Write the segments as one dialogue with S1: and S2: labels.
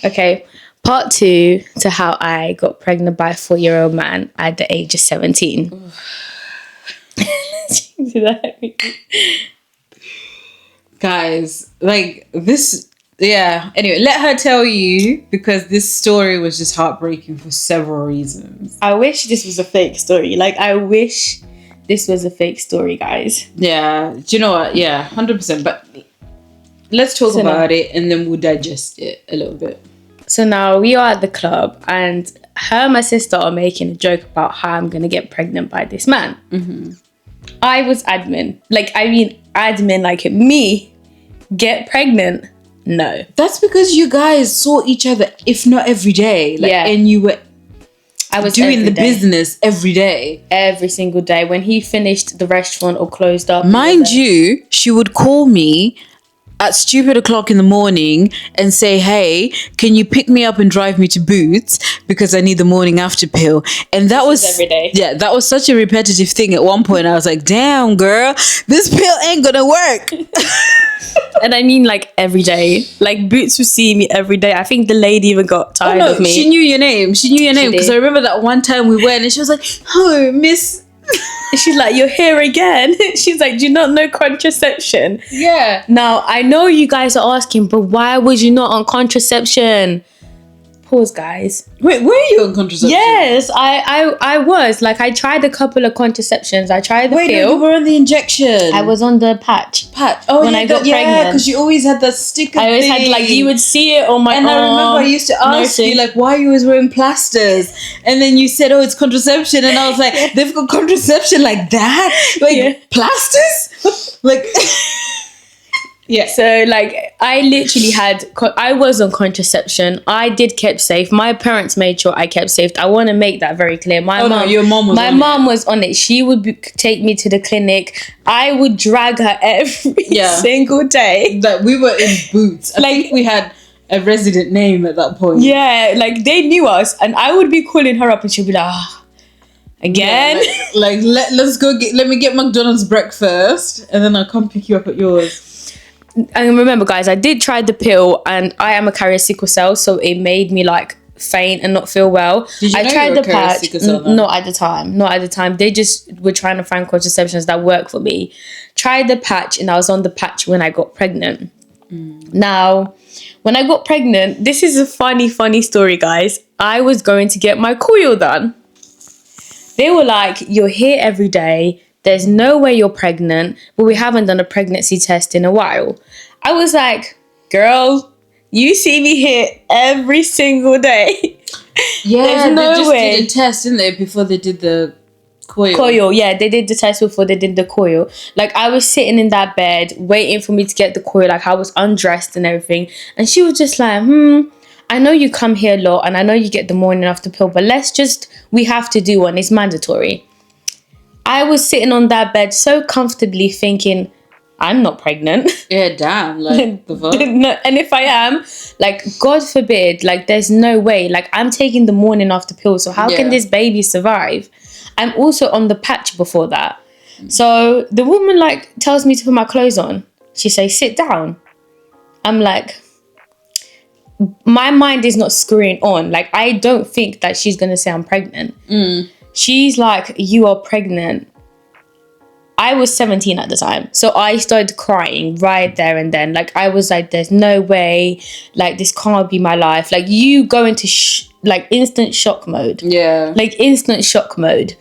S1: Okay. Part 2 to how I got pregnant by a 4-year-old man at the age of 17.
S2: Guys, like this, yeah. Anyway, let her tell you, because this story was just heartbreaking for several reasons.
S1: I wish this was a fake story. Like, I wish this was a fake story, guys.
S2: Yeah. Do you know what? Yeah, 100%. But let's talk about it and then we'll digest it a little bit.
S1: So now we are at the club and her and my sister are making a joke about how I'm going to get pregnant by this man.
S2: Mm-hmm.
S1: I was admin. Like, me get pregnant. No.
S2: That's because you guys saw each other, if not every day. Like,
S1: yeah.
S2: And you were
S1: I was
S2: doing the business every day.
S1: Every single day. When he finished the restaurant or closed up.
S2: Mind you, she would call me at stupid o'clock in the morning and say, hey, can you pick me up and drive me to Boots because I need the morning after pill. And that was
S1: every day.
S2: Yeah, that was such a repetitive thing. At one point I was like, damn girl, this pill ain't gonna work.
S1: And I mean, like, every day. Like, Boots would see me every day. I think the lady even got tired of me.
S2: She knew your name because I remember that one time we went and she was like, oh, miss.
S1: She's like, you're here again. She's like, do you not know contraception?
S2: Yeah.
S1: Now, I know you guys are asking, but why was you not on contraception? Pause, guys.
S2: Wait, were you on contraception?
S1: Yes, I was. Like, I tried a couple of contraceptions. I tried the pill.
S2: No, you were on the injection.
S1: I was on the patch.
S2: Oh,
S1: when I got pregnant. Yeah,
S2: because you always had that sticker
S1: I always had, like, you would see it on my arm.
S2: And I remember I used to ask you, like, why you always wearing plasters? And then you said, oh, it's contraception. And I was like, they've got contraception like that? Like, plasters? Like... Yeah.
S1: So, like, I literally I was on contraception. I did kept safe. My parents made sure I kept safe. I want to make that very clear.
S2: Your mom was
S1: My mom was on it. She would take me to the clinic. I would drag her every single day.
S2: Like, we were in Boots. I think we had a resident name at that point.
S1: Yeah, like, they knew us. And I would be calling her up and she'd be like, again?
S2: Yeah, let's go let me get McDonald's breakfast. And then I'll come pick you up at yours.
S1: And remember, guys, I did try the pill and I am a carrier of sickle cell, so it made me, like, faint and not feel well.
S2: Did you
S1: I
S2: know
S1: tried
S2: you were
S1: the patch. Not at the time. They just were trying to find contraceptions that work for me. Tried the patch and I was on the patch when I got pregnant. Now, when I got pregnant, this is a funny story, guys. I was going to get my coil done. They were like, you're here every day. There's no way you're pregnant, but we haven't done a pregnancy test in a while. I was like, girl, you see me here every single day.
S2: Yeah, they just did a test, didn't they, before they did the coil?
S1: Yeah, they did the test before they did the coil. Like, I was sitting in that bed waiting for me to get the coil. Like, I was undressed and everything. And she was just like, I know you come here a lot and I know you get the morning after pill, but we have to do one. It's mandatory. I was sitting on that bed so comfortably thinking, I'm not pregnant.
S2: Yeah, damn. Like, the fuck?
S1: No, and if I am, like, God forbid, like, there's no way. Like, I'm taking the morning after pill, so how can this baby survive? I'm also on the patch before that. So the woman, like, tells me to put my clothes on. She says, sit down. I'm like, my mind is not screwing on. Like, I don't think that she's going to say I'm pregnant. She's like, you are pregnant. I was 17 at the time. So I started crying right there and then. Like, I was like, there's no way. Like, this can't be my life. Like, you go into, instant shock mode.
S2: Yeah.
S1: Like, instant shock mode.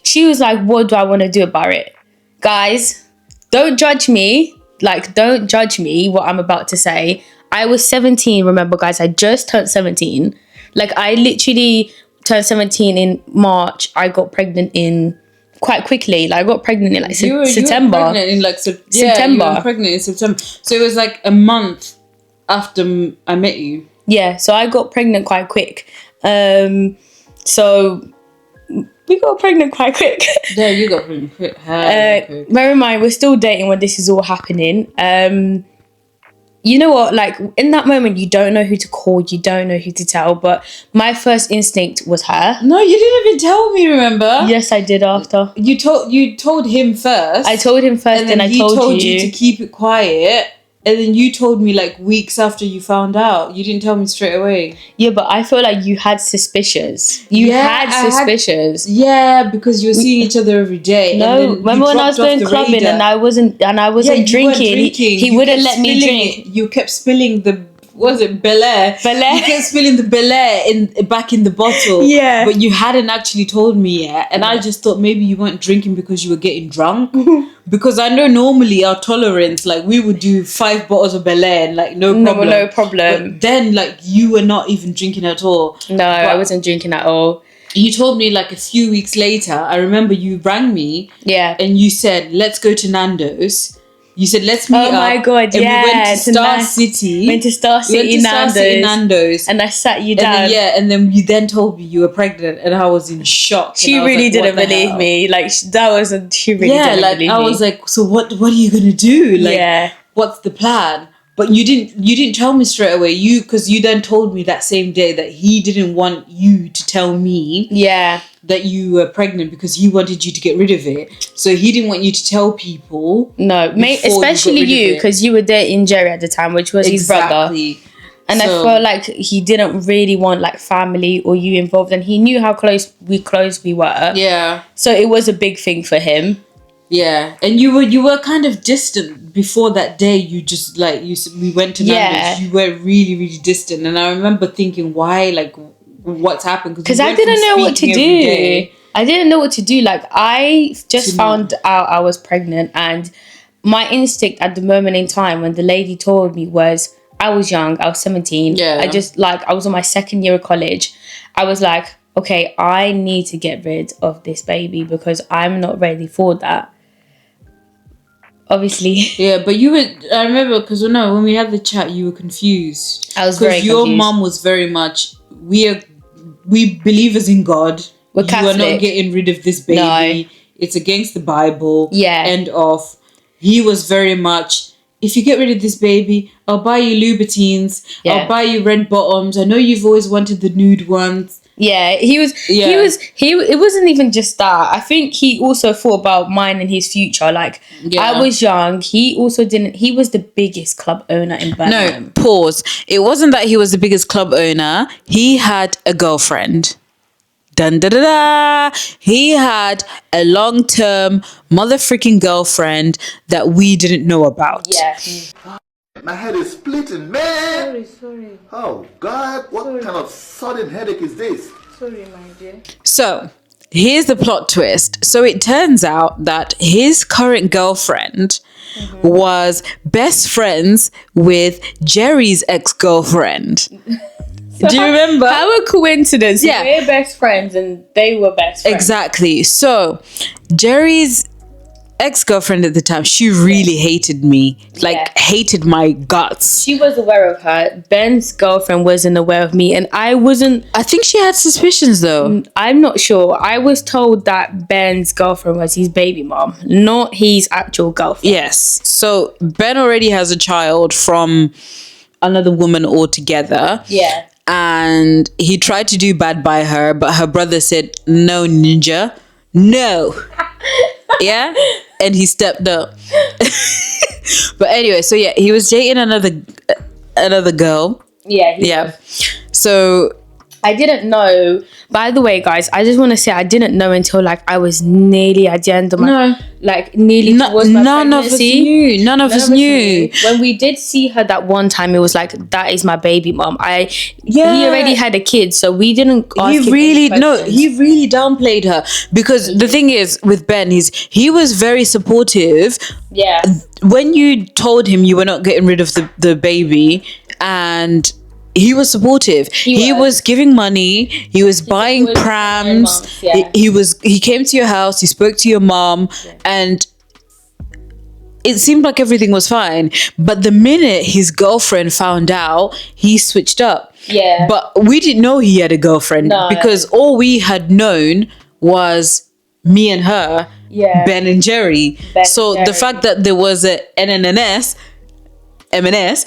S1: She was like, what do I want to do about it? Guys, don't judge me. Like, don't judge me what I'm about to say. I was 17. Remember, guys, I just turned 17. Like, I literally turned 17 in March. I got pregnant in quite quickly. Like, I got pregnant in September.
S2: You were pregnant in September.
S1: You
S2: were pregnant in September. So it was like a month after I met you.
S1: Yeah, so I got pregnant quite quick. So we got pregnant quite quick.
S2: Yeah, you got pregnant quick.
S1: Bear in mind, we're still dating when this is all happening. You know what, like, in that moment, you don't know who to call, you don't know who to tell, but my first instinct was her.
S2: No, you didn't even tell me, remember?
S1: Yes, I did after.
S2: You told him first.
S1: I told him first, and I told you
S2: to keep it quiet, And then you told me like weeks after you found out. You didn't tell me straight away.
S1: Yeah, but I feel like you had suspicious. You had suspicious.
S2: Yeah, because you were seeing each other every day.
S1: No,
S2: and then
S1: remember when I was going clubbing and I wasn't drinking. He wouldn't let me drink.
S2: You kept spilling the Bel Air? You kept spilling the Bel Air back in the bottle.
S1: Yeah.
S2: But you hadn't actually told me yet. And I just thought maybe you weren't drinking because you were getting drunk. Because I know normally our tolerance, like we would do 5 bottles of Bel Air and like no problem.
S1: No problem.
S2: But then like you were not even drinking at all.
S1: No, I wasn't drinking at all.
S2: You told me like a few weeks later, I remember you rang me.
S1: Yeah.
S2: And you said, let's go to Nando's. You said, let's meet up.
S1: Oh my God,
S2: and we went to Star City.
S1: Went to Star City Nando's. And I sat you down.
S2: And then you then told me you were pregnant and I was in shock.
S1: She really didn't believe me. Like, she really didn't believe me.
S2: I was like, so what are you going to do? Like, what's the plan? But you didn't tell me straight away. Because you then told me that same day that he didn't want you to tell me.
S1: Yeah.
S2: That you were pregnant because he wanted you to get rid of it. So he didn't want you to tell people.
S1: No, especially you, because you were dating Jerry at the time, which was his brother. And I felt like he didn't really want like family or you involved, and he knew how close we were.
S2: Yeah.
S1: So it was a big thing for him.
S2: Yeah, and you were kind of distant before that day. You just like we went to Nando's. You were really, really distant, and I remember thinking, why, like, what's happened?
S1: Because I didn't know what to do. I didn't know what to do. Like, I just found out I was pregnant, and my instinct at the moment in time when the lady told me was, I was young. I was 17.
S2: Yeah.
S1: I was on my 2nd year of college. I was like, okay, I need to get rid of this baby because I'm not ready for that. Obviously. Yeah,
S2: but you were, I remember, because when we had the chat, you were confused.
S1: I was very confused.
S2: Because your mum was very much, we believers in God.
S1: We're Catholic.
S2: You are not getting rid of this baby. No. It's against the Bible.
S1: Yeah.
S2: End of. He was very much, if you get rid of this baby, I'll buy you Louboutins. Yeah. I'll buy you red bottoms. I know you've always wanted the nude ones.
S1: Yeah, it wasn't even just that. I think he also thought about mine and his future. Like, I was young. He was the biggest club owner in Birmingham.
S2: No, pause. It wasn't that he was the biggest club owner. He had a girlfriend. Dun da da da. He had a long-term mother freaking girlfriend that we didn't know about.
S1: Yeah.
S3: My head is splitting, man.
S4: Sorry.
S3: Oh, God. What kind of sudden headache is this?
S4: Sorry, my dear.
S2: So, here's the plot twist. So, it turns out that his current girlfriend was best friends with Jerry's ex-girlfriend.
S1: So
S2: do you remember?
S1: How a coincidence.
S2: Yeah.
S1: We're best friends and they were best friends.
S2: Exactly. So, Jerry's ex-girlfriend at the time, she really hated me. Like, hated my guts.
S1: She was aware of her. Ben's girlfriend wasn't aware of me, and I wasn't.
S2: I think she had suspicions though.
S1: I'm not sure. I was told that Ben's girlfriend was his baby mom, not his actual girlfriend.
S2: Yes. So Ben already has a child from another woman altogether.
S1: Yeah.
S2: And he tried to do bad by her, but her brother said, no, ninja, no. Yeah. And he stepped up. But anyway, so yeah, he was dating another girl.
S1: Yeah.
S2: So
S1: I didn't know. By the way, guys, I just want to say I didn't know until like I was nearly at the end of my nearly towards my pregnancy.
S2: None of us knew.
S1: When we did see her that one time, it was like, that is my baby mom. He already had a kid, so we didn't ask him any questions.
S2: He really downplayed her, because the thing is with Ben, he was very supportive.
S1: Yeah.
S2: When you told him you were not getting rid of the baby, and he was supportive. He was giving money. He was buying prams. He came to your house. He spoke to your mom, and it seemed like everything was fine. But the minute his girlfriend found out, he switched up.
S1: Yeah.
S2: But we didn't know he had a girlfriend, because all we had known was me and her, Ben and Jerry. The fact that there was a NNS M&S.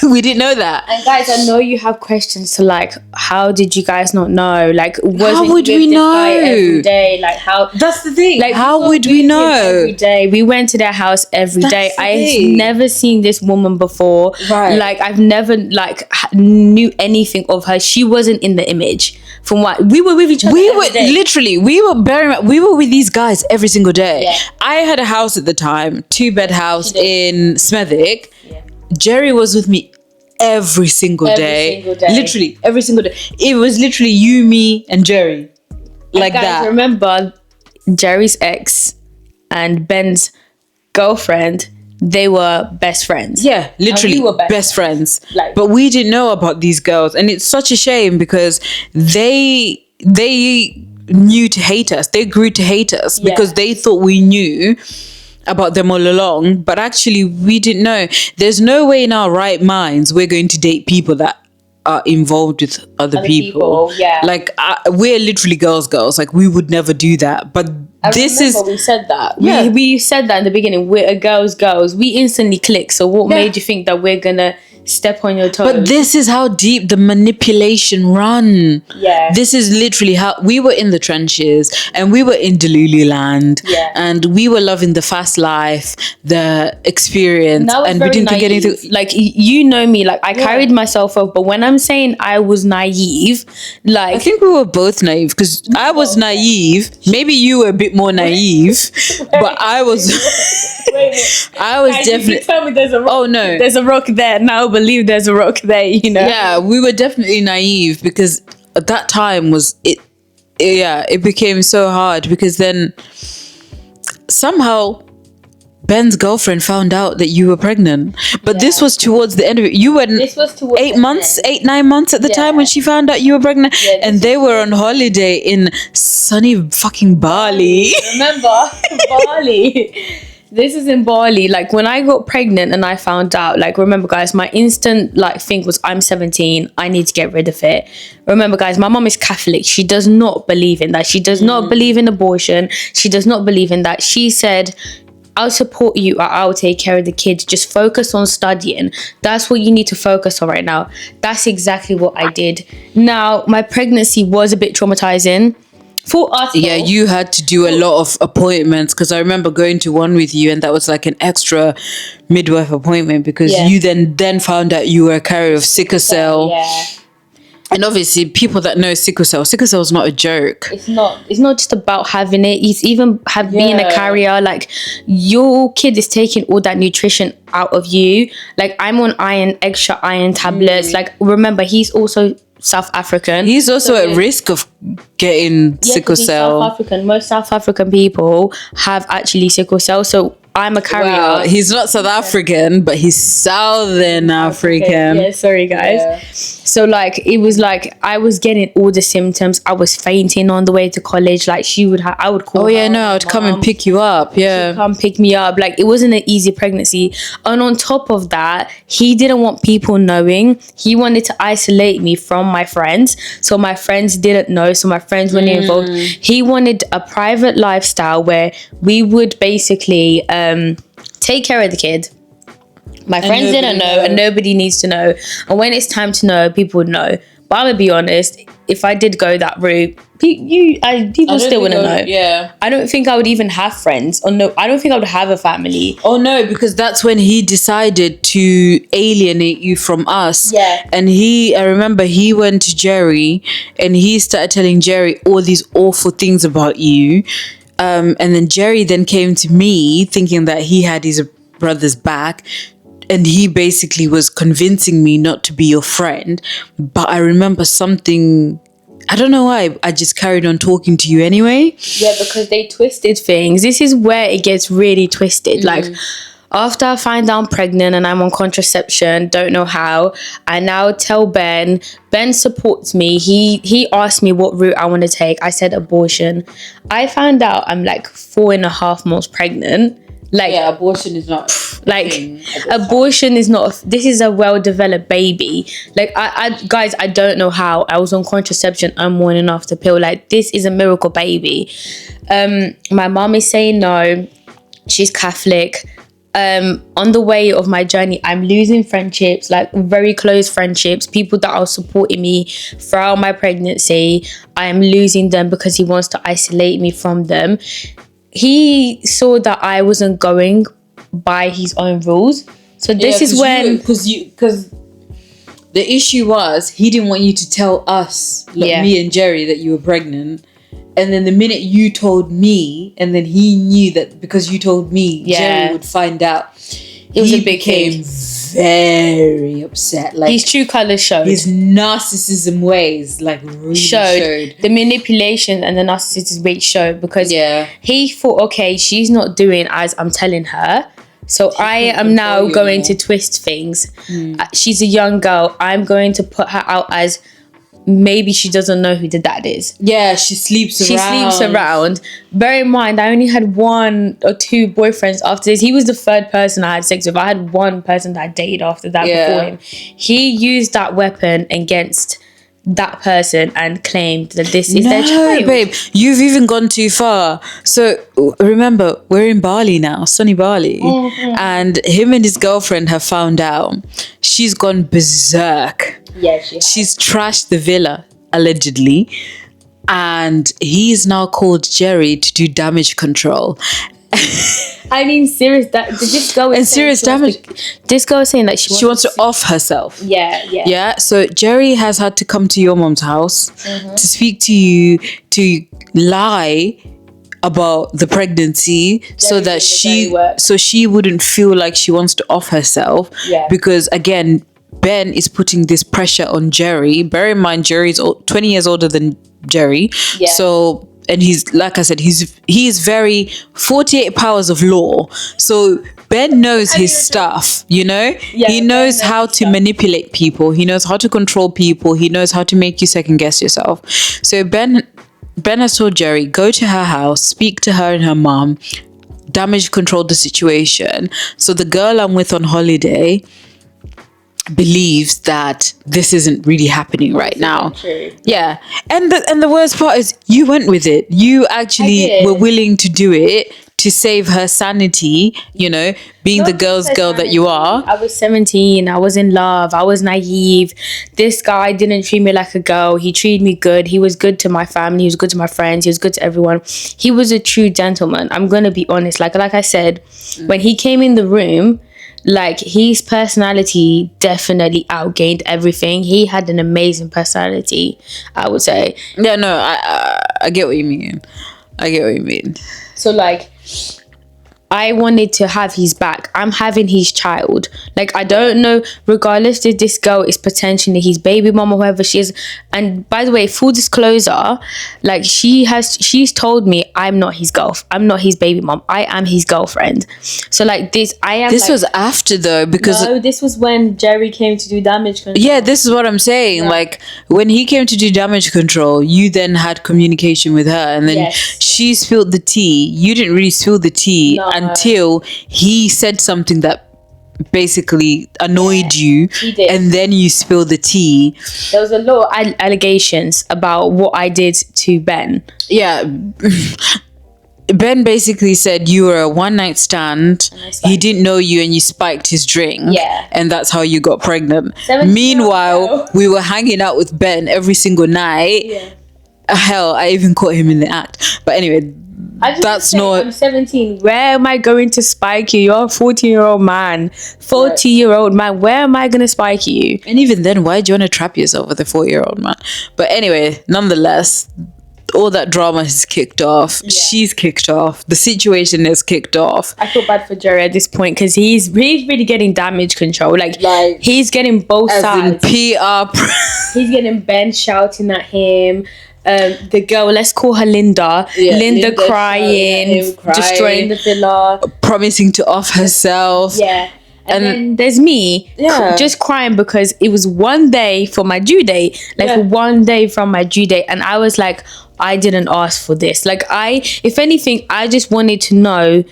S2: We didn't know that.
S1: And guys, I know you have questions to like, how did you guys not know? Like,
S2: how would we know
S1: every day? Like, how?
S2: That's the thing.
S1: Like,
S2: how would we know?
S1: Every day we went to their house every day. I've never seen this woman before.
S2: Right.
S1: Like, I've never like knew anything of her. She wasn't in the image. From what we were with each other.
S2: We were with these guys every single day.
S1: Yeah.
S2: I had a house at the time, 2-bed house in Smethwick. Yeah. Jerry was with me every single day. Literally every single day. It was literally you, me, and Jerry. Like
S1: guys,
S2: that.
S1: Remember Jerry's ex and Ben's girlfriend, they were best friends.
S2: Yeah, literally
S1: we were
S2: best friends.
S1: Like,
S2: but we didn't know about these girls, and it's such a shame because they knew to hate us. They grew to hate us because they thought we knew about them all along, but actually we didn't know. There's no way in our right minds we're going to date people that are involved with other people.
S1: Yeah,
S2: like we're literally girls. Like we would never do that. But we
S1: said that.
S2: Yeah.
S1: We said that in the beginning. We're a girls. We instantly click. So what made you think that we're gonna step on your toes?
S2: But this is how deep the manipulation run.
S1: Yeah.
S2: This is literally how we were in the trenches and we were in Delulu land.
S1: Yeah.
S2: And we were loving the fast life, the experience, and we didn't get anything.
S1: Like, you know me, like I carried myself up, but when I'm saying I was naive, like
S2: I think we were both naive because I was naive. Maybe you were a bit more naive, but I was.
S1: Wait.
S2: I was definitely.
S1: You tell me there's a rock.
S2: Oh no,
S1: there's a rock there. Now believe there's a rock there. You know.
S2: Yeah, we were definitely naive because at that time it became so hard because then somehow Ben's girlfriend found out that you were pregnant, but this was towards the end of it. You were 8 months, 9 months at the time when she found out you were pregnant, and they were on holiday in sunny fucking Bali.
S1: Remember Bali? This is in Bali. Like when I got pregnant and I found out, like remember guys, my instant like thing was I'm 17, I need to get rid of it. Remember guys, my mom is Catholic. She does not believe in that. She does not believe in abortion. She does not believe in that. She said, I'll support you. I'll take care of the kids. Just focus on studying. That's what you need to focus on right now. That's exactly what I did. Now, my pregnancy was a bit traumatizing. For us,
S2: yeah, you had to do a lot of appointments because I remember going to one with you and that was like an extra midwife appointment because you then found out you were a carrier of sickle cell.
S1: Yeah.
S2: And obviously people that know sickle cell is not a joke.
S1: It's not just about having it. It's even being a carrier. Like your kid is taking all that nutrition out of you. Like I'm on extra iron tablets. Like remember, he's also South African.
S2: He's also at risk of getting sickle cell.
S1: South African. Most South African people have actually sickle cell. So I'm a carrier.
S2: Well, he's not South African, but he's Southern African.
S1: Yeah, sorry guys. Yeah. So like it was like I was getting all the symptoms. I was fainting on the way to college. Like I would call.
S2: Oh yeah, no, I'd come and pick you up. Yeah,
S1: she'd come pick me up. Like it wasn't an easy pregnancy. And on top of that, he didn't want people knowing. He wanted to isolate me from my friends, so my friends didn't know. So my friends weren't involved. He wanted a private lifestyle where we would basically take care of the kid. My friends didn't know, and nobody needs to know. And when it's time to know, people would know. But I'm gonna be honest, if I did go that route, people still wouldn't know.
S2: Yeah,
S1: I don't think I would even have friends. Or no, I don't think I would have a family.
S2: Oh no, because that's when he decided to alienate you from us.
S1: Yeah.
S2: And I remember he went to Jerry and he started telling Jerry all these awful things about you. And then Jerry then came to me thinking that he had his brother's back. And he basically was convincing me not to be your friend. But I remember something, I don't know why, I just carried on talking to you anyway.
S1: Yeah, because they twisted things. This is where it gets really twisted. Like, after I find out I'm pregnant and I'm on contraception, don't know how, I now tell Ben. Ben supports me. He asked me what route I want to take. I said abortion. I found out I'm like 4.5 months pregnant. Like,
S2: yeah, abortion is not
S1: like abortion is not. This is a well-developed baby. Like I guys, I don't know how I was on contraception. I'm morning after pill. Like this is a miracle baby. My mom is saying no. She's Catholic. on the way of my journey, I'm losing friendships, like very close friendships, people that are supporting me throughout my pregnancy. I am losing them because he wants to isolate me from them. He saw that I wasn't going by his own rules. So this is when...
S2: Because the issue was, he didn't want you to tell us, like me and Jerry, that you were pregnant. And then the minute you told me, and then he knew that because you told me, Jerry would find out.
S1: It was a big
S2: became very upset. Like,
S1: his true colours showed.
S2: His narcissism ways, like, really showed.
S1: The manipulation and the narcissism ways showed, because he thought, okay, she's not doing as I'm telling her. So I am now going to twist things. She's a young girl. I'm going to put her out as... maybe she doesn't know who the dad is.
S2: Yeah, she sleeps
S1: around. Bear in mind, I only had 1 or 2 boyfriends after this. He was the 3rd person I had sex with. I had 1 person that I dated after that before him. He used that weapon against that person and claimed that this is their child.
S2: Babe, you've even gone too far. So remember, we're in Bali now, sunny Bali. And him and his girlfriend have found out. She's gone berserk.
S1: Yeah, she has.
S2: She's trashed the villa, allegedly. And he's now called Jerry to do damage control.
S1: I mean, serious. This girl is
S2: serious damage.
S1: This girl is saying that she
S2: wants to off herself.
S1: Yeah.
S2: So Jerry has had to come to your mom's house to speak to you, to lie about the pregnancy, so that she wouldn't feel like she wants to off herself. Because again, Ben is putting this pressure on Jerry. Bear in mind, Jerry's 20 years older than Jerry. So, and he's, like I said, he is very 48 powers of law. So Ben knows his stuff, you know? He knows how to manipulate people. He knows how to control people. He knows how to make you second guess yourself. So Ben has told Jerry, go to her house, speak to her and her mom, damage control the situation. So the girl I'm with on holiday believes that this isn't really happening right now. Yeah. And the worst part is you went with it. You actually were willing to do it to save her sanity, you know, being the girl's girl that you are.
S1: I was 17. I was in love. I was naive. This guy didn't treat me like a girl. He treated me good. He was good to my family. He was good to my friends. He was good to everyone. He was a true gentleman. I'm going to be honest. Like I said, when he came in the room, like, his personality definitely outgained everything. He had an amazing personality, I would say.
S2: Yeah, no, I get what you mean.
S1: So, like, I wanted to have his back. I'm having his child. Like, I don't know, regardless if this girl is potentially his baby mom or whoever she is. And by the way, full disclosure, like, she's told me I'm not his I'm not his baby mom. I am his girlfriend. So, like, this
S2: was after, though, because...
S1: No, this was when Jerry came to do damage control.
S2: Yeah, this is what I'm saying. Yeah. Like, when he came to do damage control, you then had communication with her, and then she spilled the tea. You didn't really spill the tea until he said something that basically annoyed you, and then you spilled the tea.
S1: There was a lot of allegations about what I did to Ben.
S2: Yeah. Ben basically said you were a one-night stand. He didn't know you and you spiked his drink.
S1: Yeah.
S2: And that's how you got pregnant. Meanwhile, we were hanging out with Ben every single night.
S1: Yeah.
S2: Hell, I even caught him in the act. But anyway, that's not...
S1: I'm 17. Where am I going to spike you? You're a 14-year-old man. 40-year-old man. Where am I going to spike you?
S2: And even then, why do you want to trap yourself with a 40-year-old man? But anyway, nonetheless... all that drama has kicked off. Yeah. She's kicked off. The situation has kicked off.
S1: I feel bad for Jerry at this point because he's really getting damage control. Like he's getting both sides.
S2: PR.
S1: He's getting Ben shouting at him. The girl, let's call her Linda. Yeah, Linda crying, destroying the villa,
S2: promising to off herself.
S1: Yeah. And then there's me just crying because it was one day for my due date. One day from my due date. And I was like, I didn't ask for this. Like, if anything, I just wanted to know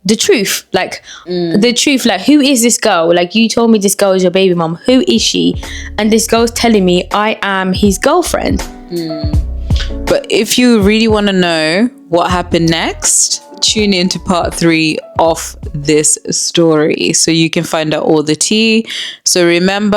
S1: the truth. Like, the truth. Like, who is this girl? Like, you told me this girl is your baby mom. Who is she? And this girl's telling me I am his girlfriend.
S2: But if you really want to know what happened next, tune into part 3 of this story so you can find out all the tea. So remember,